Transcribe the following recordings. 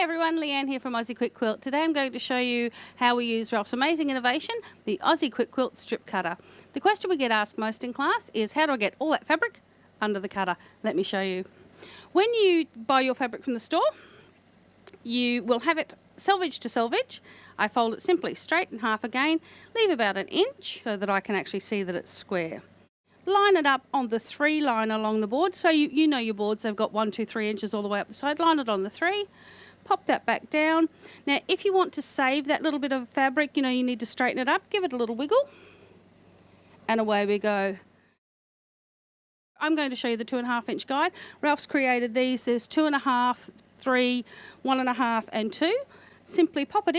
Hi everyone, Leanne here from Aussie Quick Quilt. Today I'm going to show you how we use Ralph's amazing innovation, the Aussie Quick Quilt Strip Cutter. The question we get asked most in class is, how do I get all that fabric under the cutter? Let me show you. When you buy your fabric from the store, you will have it selvage to selvage. I fold it simply straight in half again, leave about an inch so that I can actually see that it's square. Line it up on the 3 line along the board. So you know your boards, they've got 1, 2, 3 inches all the way up the side. Line it on the 3. Pop that back down. Now, if you want to save that little bit of fabric, you need to straighten it up, give it a little wiggle, and away we go. I'm going to show you the 2.5 inch guide. Ralph's created these. There's 2.5, 3, 1.5, and 2. Simply pop it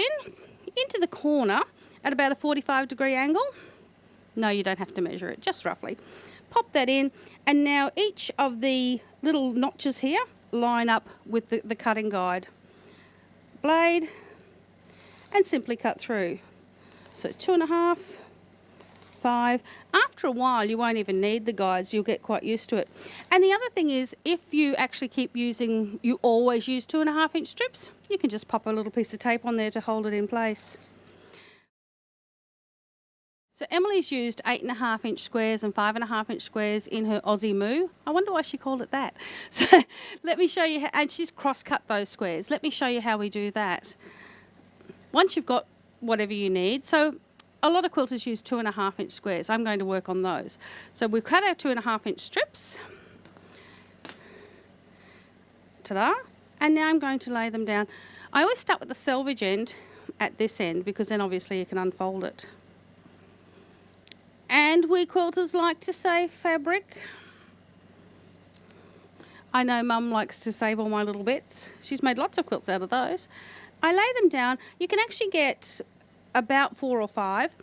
into the corner at about a 45-degree angle. No, you don't have to measure it, just roughly. Pop that in, and now each of the little notches here line up with the cutting guide. Blade, and simply cut through. So 2.5, 5. After a while you won't even need the guides, you'll get quite used to it. And the other thing is, if you actually keep using, you always use 2.5 inch strips, you can just pop a little piece of tape on there to hold it in place. So Emily's used 8.5 inch squares and 5.5 inch squares in her Aussie Moo. I wonder why she called it that. So let me show you how, and she's cross-cut those squares. Let me show you how we do that. Once you've got whatever you need, so a lot of quilters use 2.5 inch squares. I'm going to work on those. So we've cut our 2.5 inch strips. Ta-da! And now I'm going to lay them down. I always start with the selvage end at this end because then obviously you can unfold it. And we quilters like to save fabric. I know Mum likes to save all my little bits. She's made lots of quilts out of those. I lay them down. You can actually get about 4 or 5.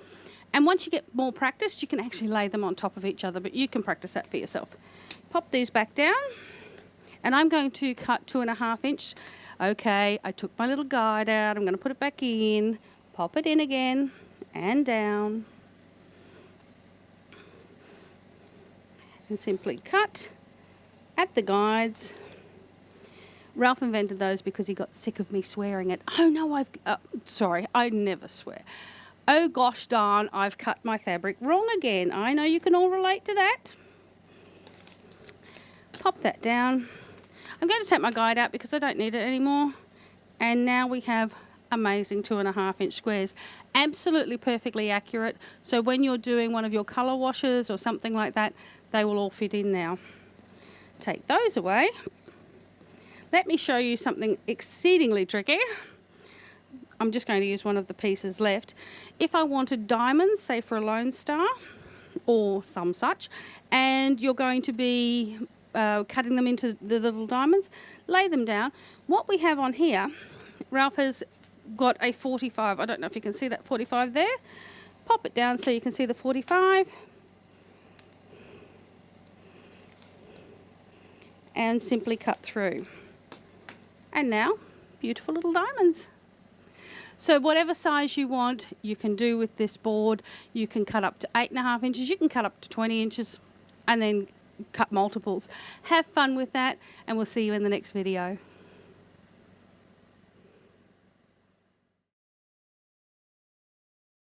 And once you get more practiced, you can actually lay them on top of each other, but you can practice that for yourself. Pop these back down. And I'm going to cut 2.5 inch. Okay, I took my little guide out. I'm going to put it back in. Pop it in again and down. And simply cut at the guides. Ralph invented those because he got sick of me swearing at, oh no, sorry, I never swear. Oh gosh darn, I've cut my fabric wrong again. I know you can all relate to that. Pop that down. I'm going to take my guide out because I don't need it anymore. And now we have amazing 2.5 inch squares. Absolutely perfectly accurate. So when you're doing one of your colour washes or something like that, they will all fit in now. Take those away. Let me show you something exceedingly tricky. I'm just going to use one of the pieces left. If I wanted diamonds, say for a Lone Star or some such, and you're going to be cutting them into the little diamonds, lay them down. What we have on here, Ralph has got a 45. I don't know if you can see that 45 there. Pop it down so you can see the 45. And simply cut through. And now, beautiful little diamonds. So whatever size you want, you can do with this board. You can cut up to 8.5 inches, you can cut up to 20 inches, and then cut multiples. Have fun with that, and we'll see you in the next video.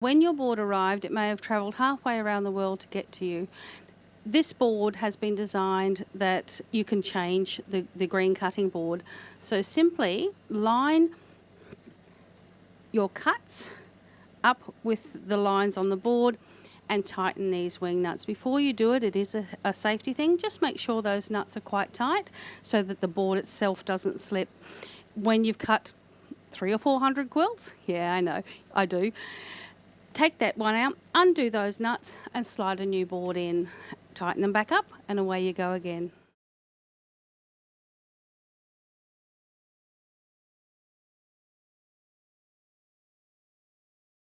When your board arrived, it may have travelled halfway around the world to get to you. This board has been designed that you can change the green cutting board. So simply line your cuts up with the lines on the board and tighten these wing nuts. Before you do it, it is a safety thing. Just make sure those nuts are quite tight so that the board itself doesn't slip. When you've cut 300 or 400 quilts, yeah, I know, I do, take that one out, undo those nuts and slide a new board in. Tighten them back up and away you go again.